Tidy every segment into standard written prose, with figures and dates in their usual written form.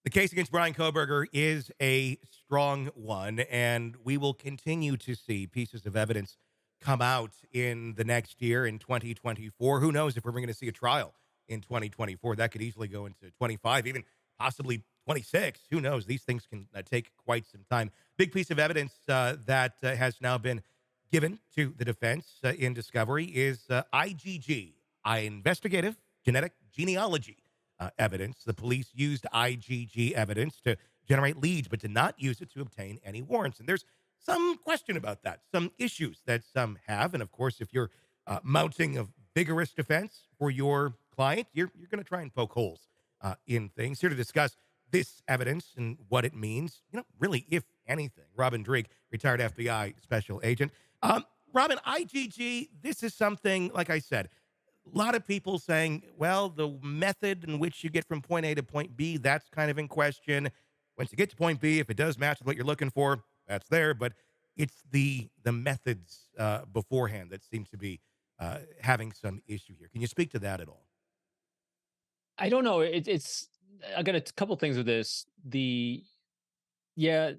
The case against Bryan Kohberger is a strong one, and we will continue to see pieces of evidence come out in the next year in 2024. Who knows if we're going to see a trial in 2024? That could easily go into 25, even possibly 26. Who knows? These things can take quite some time. Big piece of evidence that has now been given to the defense in discovery is IgG, investigative genetic genealogy evidence. The police used IgG evidence to generate leads, but did not use it to obtain any warrants. And there's some question about that, some issues that some have. And of course, if you're mounting a vigorous defense for your client, you're going to try and poke holes in things. Here to discuss this evidence and what it means, really, if anything. Robin Dreeke, retired FBI special agent. Robin, IgG, this is something, like I said, a lot of people saying, well, the method in which you get from point A to point B, that's kind of in question. Once you get to point B, if it does match with what you're looking for, that's there. But it's the methods beforehand that seem to be having some issue here. Can you speak to that at all? I don't know. It's I got a couple things with this. Yeah,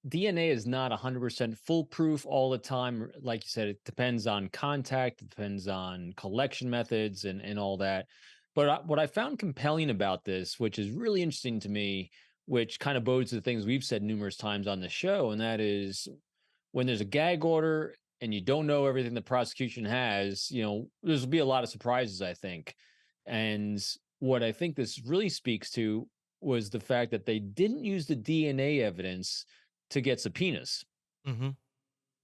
DNA is not 100% foolproof all the time. Like you said, it depends on contact, it depends on collection methods, and all that. But what I found compelling about this, which is really interesting to me, which kind of bodes to the things we've said numerous times on the show, and that is when there's a gag order and you don't know everything the prosecution has, there's be a lot of surprises, I think. And what I think this really speaks to was the fact that they didn't use the DNA evidence to get subpoenas. Hmm.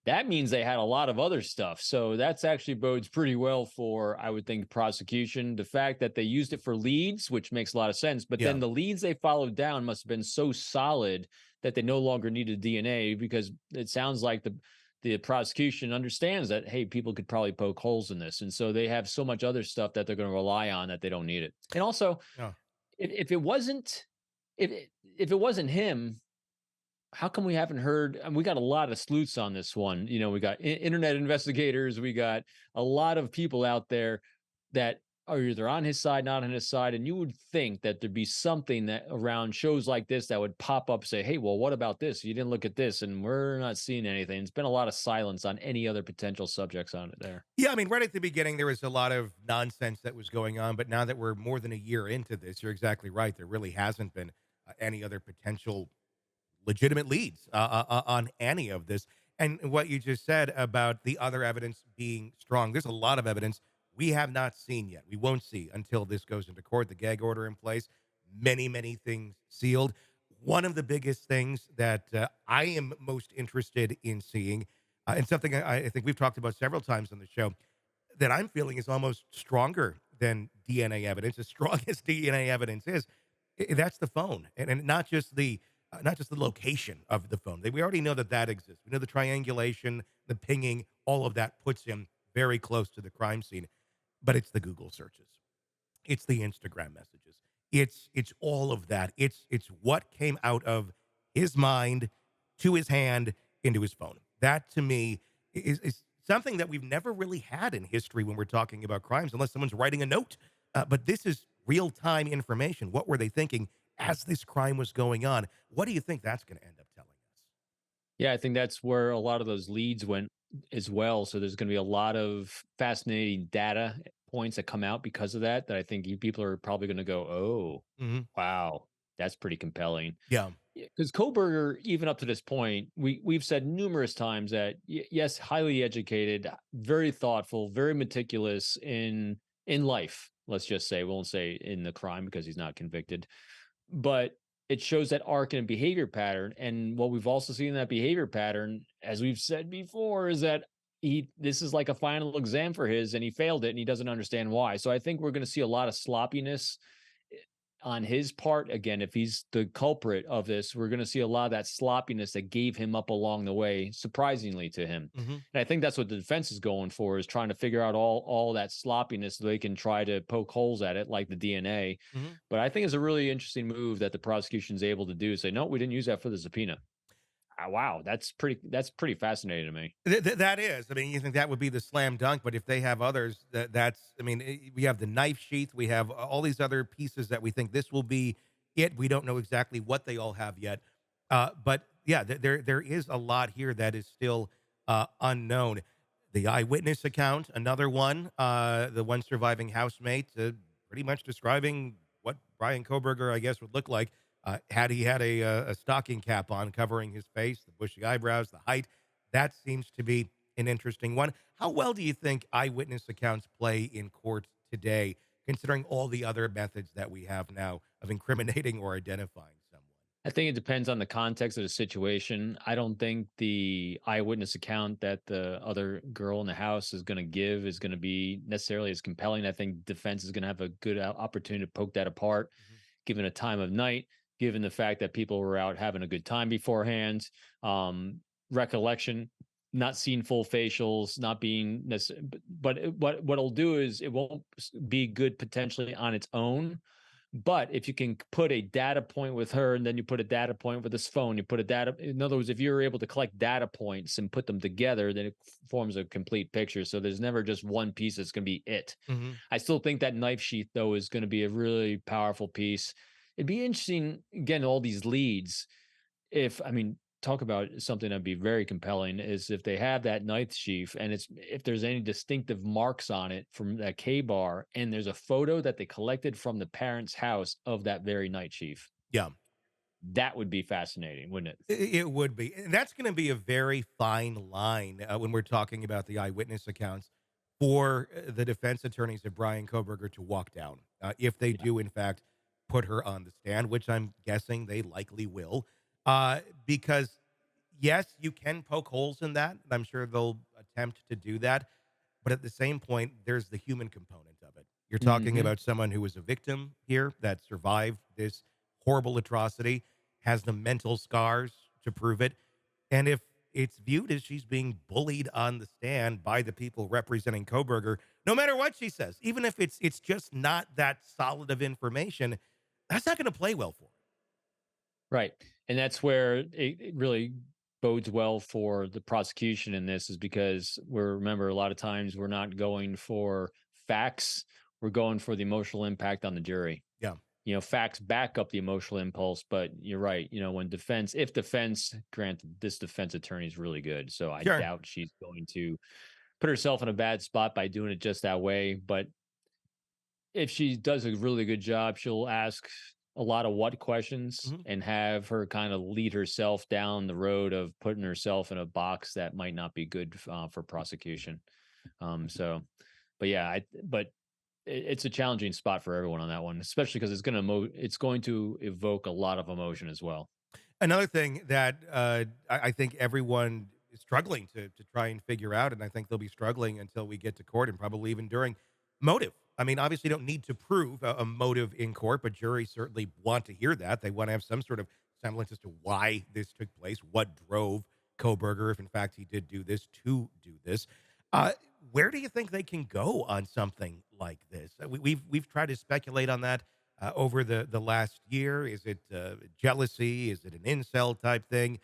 That means they had a lot of other stuff. So that's actually bodes pretty well for, I would think, prosecution. The fact that they used it for leads, which makes a lot of sense, but Yeah. then the leads they followed down must have been so solid that they no longer needed DNA, because it sounds like the prosecution understands that, hey, people could probably poke holes in this. And so they have so much other stuff that they're going to rely on that they don't need it. And also, Yeah. if it wasn't if it wasn't him, how come we haven't heard? And we got a lot of sleuths on this one. We got internet investigators. We got a lot of people out there that are either on his side, not on his side. And you would think that there'd be something that around shows like this that would pop up, say, hey, well, what about this? You didn't look at this, and we're not seeing anything. It's been a lot of silence on any other potential subjects on it there. Yeah, I mean, right at the beginning, there was a lot of nonsense that was going on, but now that we're more than a year into this, you're exactly right. There really hasn't been any other potential legitimate leads on any of this. And what you just said about the other evidence being strong, there's a lot of evidence we have not seen yet. We won't see until this goes into court, the gag order in place, many, many things sealed. One of the biggest things that I am most interested in seeing, and something I think we've talked about several times on the show, that I'm feeling is almost stronger than DNA evidence, as strong as DNA evidence is, that's the phone, and not just the location of the phone. We already know that that exists. We know the triangulation, the pinging, all of that puts him very close to the crime scene. But it's the Google searches, it's the Instagram messages, it's all of that. It's what came out of his mind to his hand into his phone. That to me is something that we've never really had in history when we're talking about crimes, unless someone's writing a note. But this is real time information. What were they thinking as this crime was going on? What do you think that's going to end up telling us? Yeah, I think that's where a lot of those leads went as well. So there's going to be a lot of fascinating data points that come out because of that. That I think people are probably going to go, "Oh, Hmm. wow, that's pretty compelling." Yeah. Because Koberger, even up to this point, we've said numerous times that yes, highly educated, very thoughtful, very meticulous in life. Let's just say, we won't say in the crime because he's not convicted, but it shows that arc and behavior pattern. And what we've also seen in that behavior pattern, as we've said before, is that this is like a final exam for his, and he failed it, and he doesn't understand why. So I think we're going to see a lot of sloppiness on his part. Again, if he's the culprit of this, we're going to see a lot of that sloppiness that gave him up along the way, surprisingly to him. Hmm. And I think that's what the defense is going for, is trying to figure out all that sloppiness so they can try to poke holes at it, like the DNA. Hmm. But I think it's a really interesting move that the prosecution is able to do. Say, no, we didn't use that for the subpoena. Wow, that's pretty fascinating to me. That is. I mean, you think that would be the slam dunk, but if they have others, that's. I mean, we have the knife sheath, we have all these other pieces that we think this will be it. We don't know exactly what they all have yet. But yeah, there is a lot here that is still unknown. The eyewitness account, another one, the one surviving housemate, pretty much describing what Bryan Kohberger, I guess, would look like had he had a stocking cap on covering his face, the bushy eyebrows, the height. That seems to be an interesting one. How well do you think eyewitness accounts play in court today, considering all the other methods that we have now of incriminating or identifying someone? I think it depends on the context of the situation. I don't think the eyewitness account that the other girl in the house is going to give is going to be necessarily as compelling. I think defense is going to have a good opportunity to poke that apart, Mhm. given a time of night, given the fact that people were out having a good time beforehand, recollection, not seeing full facials, not being necessary. What it'll do is it won't be good potentially on its own, but if you can put a data point with her and then you put a data point with this phone, you put a data, in other words, if you're able to collect data points and put them together, then it forms a complete picture. So there's never just one piece that's going to be it. Mhm. I still think that knife sheath, though, is going to be a really powerful piece. It'd be interesting, again, all these leads if I mean, talk about something that'd be very compelling is if they have that knife sheath and it's if there's any distinctive marks on it from that K bar, and there's a photo that they collected from the parents' house of that very knife sheath. Yeah. That would be fascinating, wouldn't it? It would be. And that's going to be a very fine line when we're talking about the eyewitness accounts for the defense attorneys of Bryan Kohberger to walk down. If they Yeah. do, in fact, put her on the stand, which I'm guessing they likely will. Because, yes, you can poke holes in that. And I'm sure they'll attempt to do that. But at the same point, there's the human component of it. You're talking Hmm. about someone who was a victim here that survived this horrible atrocity, has the mental scars to prove it. And if it's viewed as she's being bullied on the stand by the people representing Kohberger, no matter what she says, even if it's just not that solid of information, that's not going to play well for her. Right. And that's where it really bodes well for the prosecution in this is because we're remember a lot of times we're not going for facts, we're going for the emotional impact on the jury. Yeah, Facts back up the emotional impulse, but you're right. When if defense, granted, this defense attorney is really good. So I sure. doubt she's going to put herself in a bad spot by doing it just that way. But if she does a really good job, she'll ask a lot of what questions Mhm. and have her kind of lead herself down the road of putting herself in a box that might not be good for prosecution. So, but yeah, but it's a challenging spot for everyone on that one, especially because it's going to evoke a lot of emotion as well. Another thing that I think everyone is struggling to try and figure out, and I think they'll be struggling until we get to court and probably even during motive. I mean, obviously, you don't need to prove a motive in court, but juries certainly want to hear that. They want to have some sort of semblance as to why this took place, what drove Kohberger, if in fact he did do this, to do this. Uh, where do you think they can go on something like this? We've tried to speculate on that over the last year? Is it jealousy? Is it an incel type thing?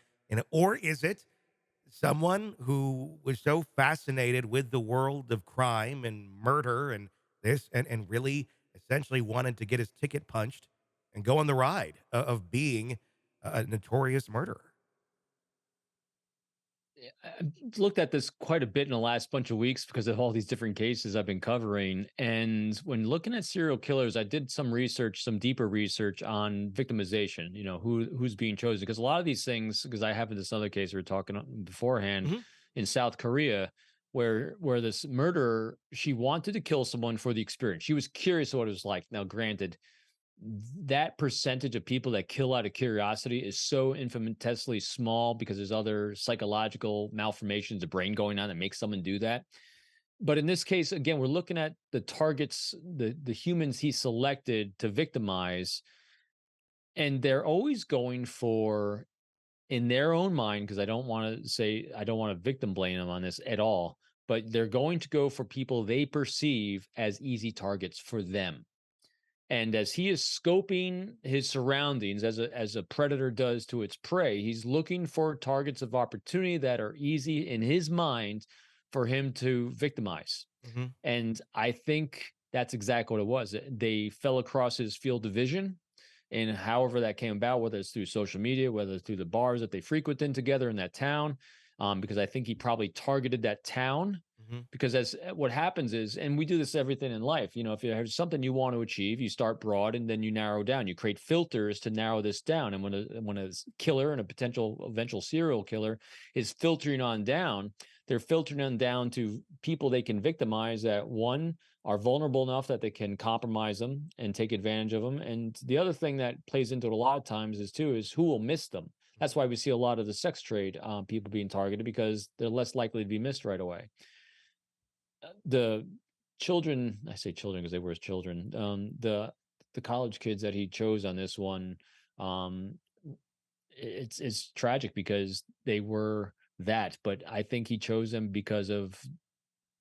Or is it someone who was so fascinated with the world of crime and murder and this and really essentially wanted to get his ticket punched and go on the ride of being a notorious murderer? I've looked at this quite a bit in the last bunch of weeks because of all these different cases I've been covering. And when looking at serial killers, I did some research, some deeper research on victimization, who's being chosen. Because a lot of these things, because I have in this other case we were talking beforehand Hmm. in South Korea, where this murderer, she wanted to kill someone for the experience. She was curious what it was like. Now, granted, that percentage of people that kill out of curiosity is so infinitesimally small because there's other psychological malformations of brain going on that make someone do that. But in this case, again, we're looking at the targets, the humans he selected to victimize, and they're always going for, in their own mind, because I don't want to victim blame them on this at all, but they're going to go for people they perceive as easy targets for them. And as he is scoping his surroundings as a predator does to its prey, he's looking for targets of opportunity that are easy in his mind for him to victimize. Hmm. And I think that's exactly what it was. They fell across his field of vision. and however that came about, whether it's through social media, whether it's through the bars that they frequented together in that town, because I think he probably targeted that town. Mhm. Because as what happens is, and we do this everything in life, if there's something you want to achieve, you start broad and then you narrow down. You create filters to narrow this down. And when a killer and a potential eventual serial killer is filtering on down, they're filtering on down to people they can victimize that one are vulnerable enough that they can compromise them and take advantage of them. And the other thing that plays into it a lot of times is who will miss them. That's why we see a lot of the sex trade people being targeted because they're less likely to be missed right away. The children, I say children because they were his children. The college kids that he chose on this one, um, it's tragic because they were that, but I think he chose them because of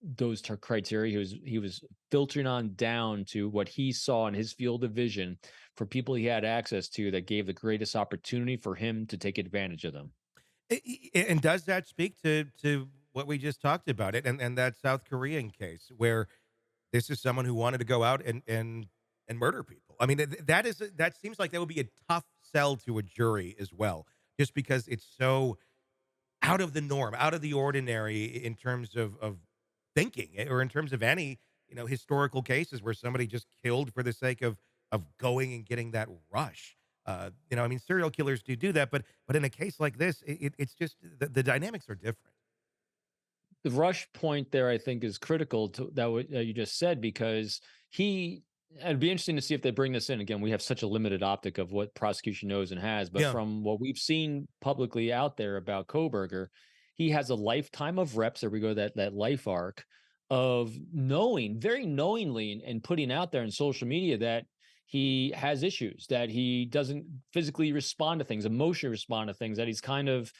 those criteria. He was filtering on down to what he saw in his field of vision for people he had access to that gave the greatest opportunity for him to take advantage of them. And does that speak to what we just talked about it and that South Korean case where this is someone who wanted to go out and murder people? I mean, that seems like that would be a tough sell to a jury as well, just because it's so out of the norm, out of the ordinary in terms of thinking or in terms of any, historical cases where somebody just killed for the sake of going and getting that rush. I mean, serial killers do that, but in a case like this, it's just the dynamics are different. The rush point there, I think, is critical to that what you just said because he. It'd be interesting to see if they bring this in again. We have such a limited optic of what prosecution knows and has, but Yeah. from what we've seen publicly out there about Kohberger, he has a lifetime of reps. There we go, that life arc of knowing, very knowingly, and putting out there in social media that he has issues, that he doesn't physically respond to things, emotionally respond to things, that he's kind of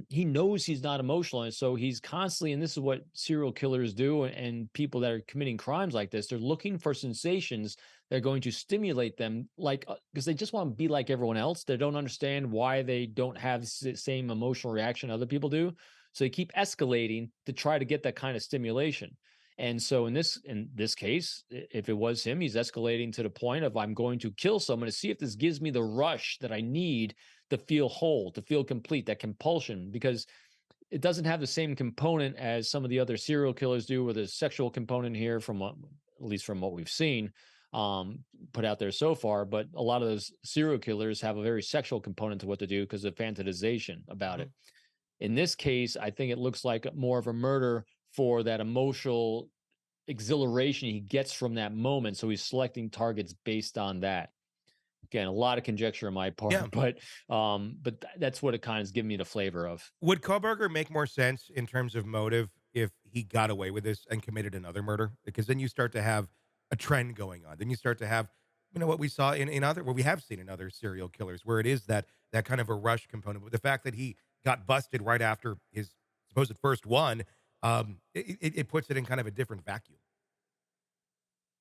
he knows he's not emotional, and so he's constantly, and this is what serial killers do, and people that are committing crimes like this, they're looking for sensations that are going to stimulate them, like because they just want to be like everyone else. They don't understand why they don't have the same emotional reaction other people do, so they keep escalating to try to get that kind of stimulation. And so in this case, if it was him, he's escalating to the point of I'm going to kill someone to see if this gives me the rush that I need to feel whole, to feel complete, that compulsion, because it doesn't have the same component as some of the other serial killers do, where there's sexual component here, from what, at least from what we've seen put out there so far. But a lot of those serial killers have a very sexual component to what they do because of fantasization about Mhm. it. In this case, I think it looks like more of a murder for that emotional exhilaration he gets from that moment. So he's selecting targets based on that. Again, a lot of conjecture on my Yeah. part, but that's what it kind of is giving me the flavor of. Would Kohlberger make more sense in terms of motive if he got away with this and committed another murder? Because then you start to have a trend going on. Then you start to have, what we saw in other, what we have seen in other serial killers, where it is that kind of a rush component. But the fact that he got busted right after his supposed first one, it puts it in kind of a different vacuum.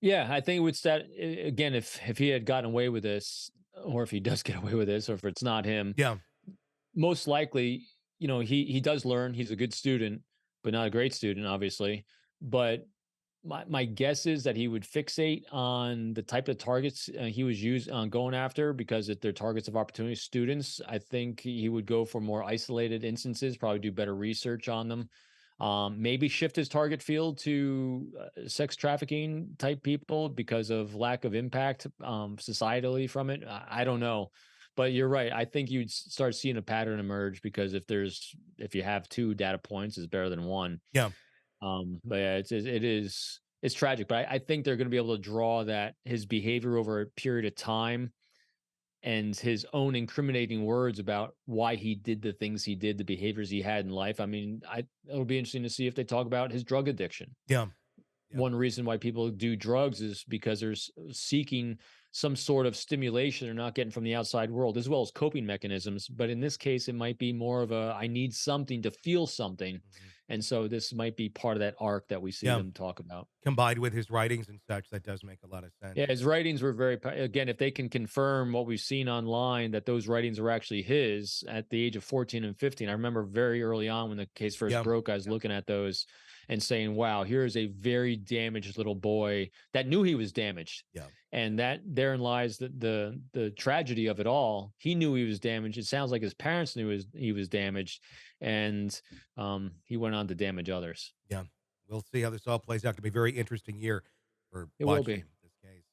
Yeah, I think it would start again if he had gotten away with this, or if he does get away with this, or if it's not him. Yeah. Most likely, he does learn. He's a good student, but not a great student, obviously. But my guess is that he would fixate on the type of targets he was used on going after, because if they're targets of opportunity students, I think he would go for more isolated instances, probably do better research on them. Maybe shift his target field to sex trafficking type people because of lack of impact societally from it. I don't know, but you're right. I think you'd start seeing a pattern emerge, because if you have two data points, is better than one. Yeah. But yeah, it's tragic, but I think they're going to be able to draw that his behavior over a period of time and his own incriminating words about why he did the things he did, the behaviors he had in life. I mean, it'll be interesting to see if they talk about his drug addiction. Yeah. Yeah. One reason why people do drugs is because they're seeking some sort of stimulation they're not getting from the outside world, as well as coping mechanisms. But in this case, it might be more of a I need something to feel something. Mhm. And so this might be part of that arc that we see Yeah. them talk about. Combined with his writings and such, that does make a lot of sense. Yeah, his writings were very again, if they can confirm what we've seen online, that those writings were actually his at the age of 14 and 15. I remember very early on when the case first Yeah. broke, I was looking at those, and saying, wow, here is a very damaged little boy that knew he was damaged. Yeah. And that therein lies the tragedy of it all. He knew he was damaged. It sounds like his parents knew he was damaged, and he went on to damage others. Yeah. We'll see how this all plays out. It could be a very interesting year for It will be. watching this case.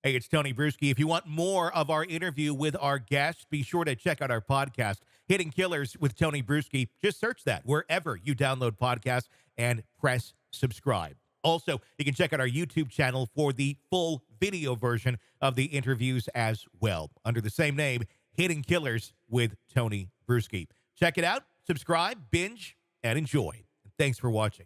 Hey, it's Tony Brueski. If you want more of our interview with our guests, be sure to check out our podcast, Hidden Killers with Tony Brueski. Just search that wherever you download podcasts and press subscribe. Also, you can check out our YouTube channel for the full video version of the interviews as well, under the same name, Hidden Killers with Tony Brueski. Check it out, subscribe, binge, and enjoy. Thanks for watching.